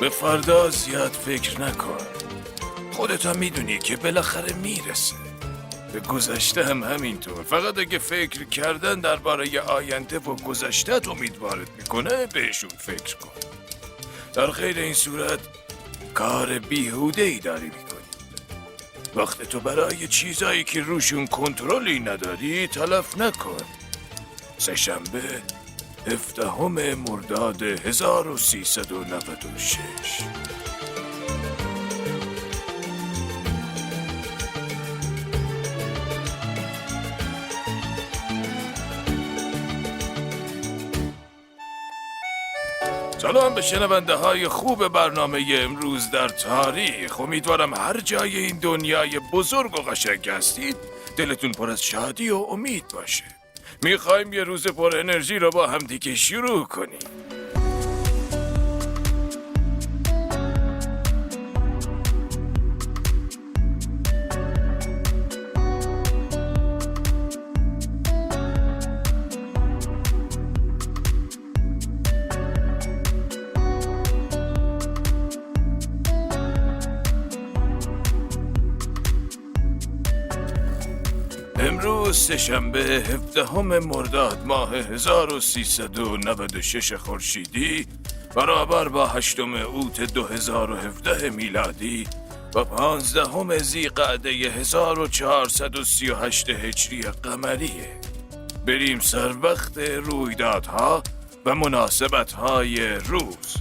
به فردا زیاد فکر نکن. خودت هم میدونی که بالاخره میرسه. به گذشته هم همینطور. فقط اگه فکر کردن درباره آینده و گذشته‌ت امیدوارت میکنه بهشون فکر کن. در غیر این صورت کار بیهوده‌ای داری میکنی. وقت تو برای چیزایی که روشون کنترلی نداری تلف نکن. سه‌شنبه 17 مرداد 1396. سلام به شنونده های خوب برنامه امروز در تاریخ. امیدوارم هر جای این دنیای بزرگ و قشنگ هستید دلتون پر از شادی و امید باشه. میخوایم یه روز پر انرژی رو با هم دیگه شروع کنیم. امروز سه‌شنبه 17 مرداد ماه 1396 خورشیدی برابر با 8 اوت 2017 میلادی و 15 ذی‌قعده 1438 هجری قمریه. بریم سر وقت رویدادها و مناسبت‌های روز.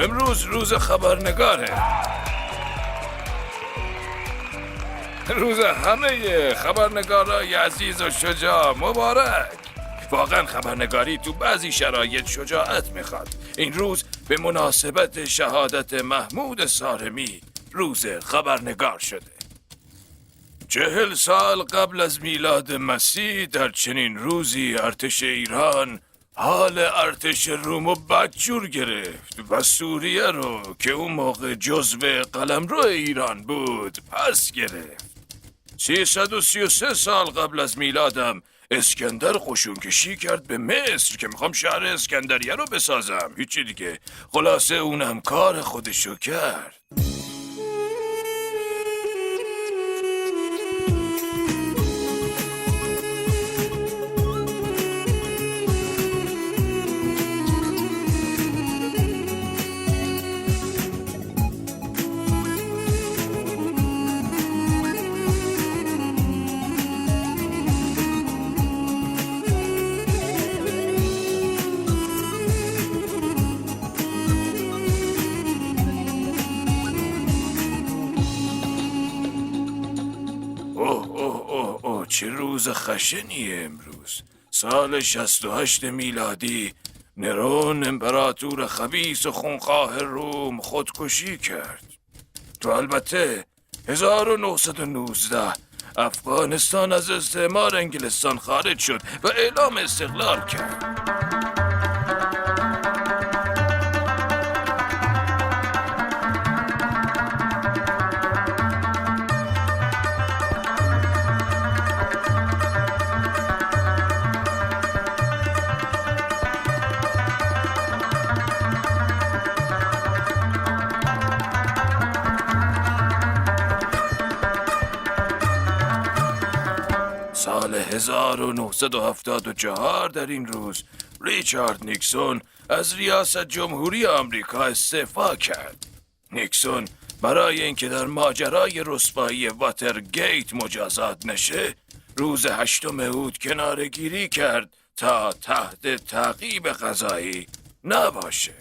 امروز روز خبرنگاره. روز همه خبرنگارای عزیز و شجاع مبارک. واقعا خبرنگاری تو بعضی شرایط شجاعت میخواد. این روز به مناسبت شهادت محمود سارمی روز خبرنگار شده. 40 سال قبل از میلاد مسیح در چنین روزی ارتش ایران حال ارتش رومو بدجور گرفت و سوریه رو که اون موقع جزو قلمرو ایران بود پس گرفت. 333 سال قبل از میلادم اسکندر قشونکشی کرد به مصر که میخوام شهر اسکندریه رو بسازم. هیچی دیگه. خلاصه اونم کار خودشو کرد. چه روز خشنیه امروز. سال 68 میلادی نرون امپراتور خبیث و خونخواه روم خودکشی کرد. تو البته 1919 افغانستان از استعمار انگلستان خارج شد و اعلام استقلال کرد. سال 1974 در این روز ریچارد نیکسون از ریاست جمهوری آمریکا استعفا کرد. نیکسون برای اینکه در ماجرای رسوایی واترگیت مجازات نشه روز 8 اوت کناره‌گیری کرد تا تحت تعقیب قضایی نباشه.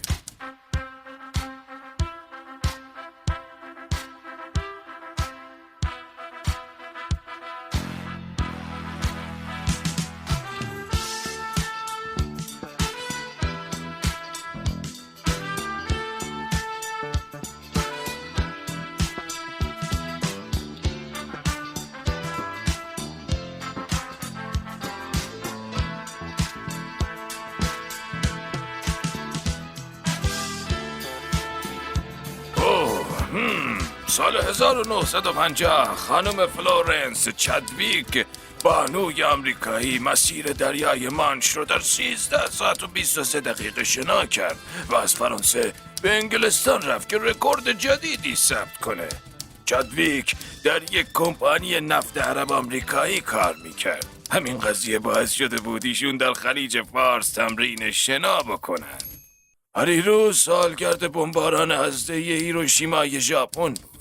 سال 1950 خانم فلورنس چدویک بانوی آمریکایی مسیر دریای مانش رو در 13 ساعت و 23 دقیقه شنا کرد و از فرانسه به انگلستان رفت که رکورد جدیدی ثبت کنه. چدویک در یک کمپانی نفت عرب آمریکایی کار میکرد. همین قضیه باعث شده بود ایشون در خلیج فارس تمرین شنا بکنن. هر روز سالگرد بمباران هسته‌ای هیروشیمای ژاپن بود.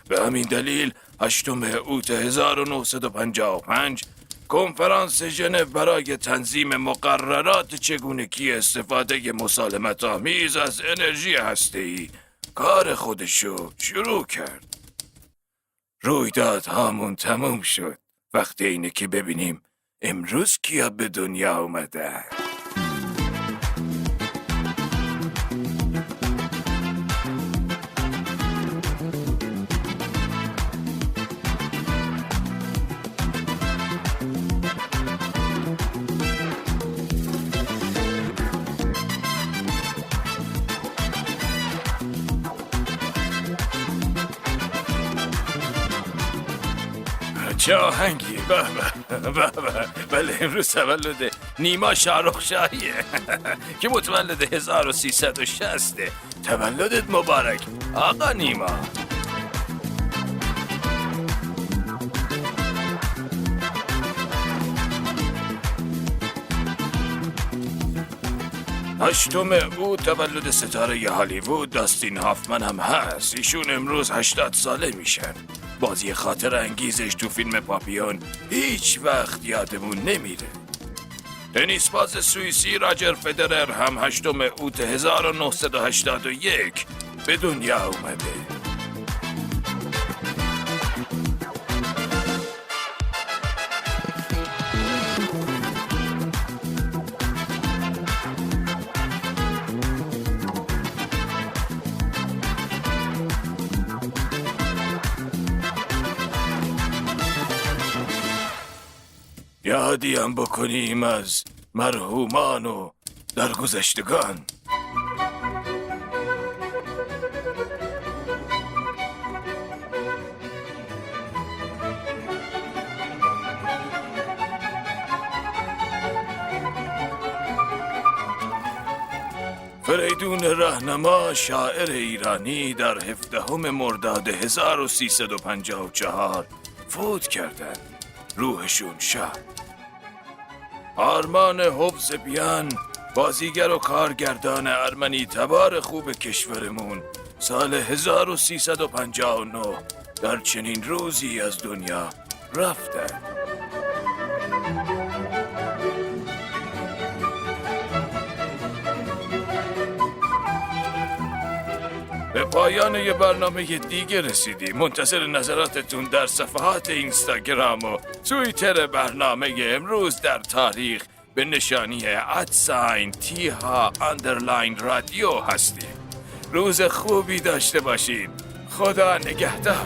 به همین دلیل 8 اوت 1955 کنفرانس ژنو برای تنظیم مقررات چگونگی استفاده مسالمت آمیز از انرژی هسته‌ای کار خودشو شروع کرد. رویداد هامون تموم شد. وقت اینه که ببینیم امروز کیا به دنیا اومدن. چه آهنگی؟ بله امروز تولد نیما شاهرخشاهیه که متولد 1360. تولدت مبارک آقا نیما. هشتم او تولد ستاره هالیوود داستین هافمن هم هست. ایشون امروز 80 ساله میشن. بازی خاطر انگیزش تو فیلم پاپیون هیچ وقت یادمون نمیره. تنیس باز سوئیسی راجر فدرر هم 8 اوت 1981 به دنیا اومده. یادی هم بکنیم از مرحومان و درگذشتگان. فریدون رهنما شاعر ایرانی در 17 مرداد 1354 فوت کردند. روحشون شاد. آرمان حفظ‌بیان بازیگر و کارگردان ارمنی تبار خوب کشورمون سال 1359 در چنین روزی از دنیا رفتن. به پایان یه برنامه دیگه رسیدیم. منتظر نظراتتون در صفحات اینستاگرام و توییتر برنامه امروز در تاریخ به نشانی @TH_رادیو هستیم. روز خوبی داشته باشین. خدا نگهدار.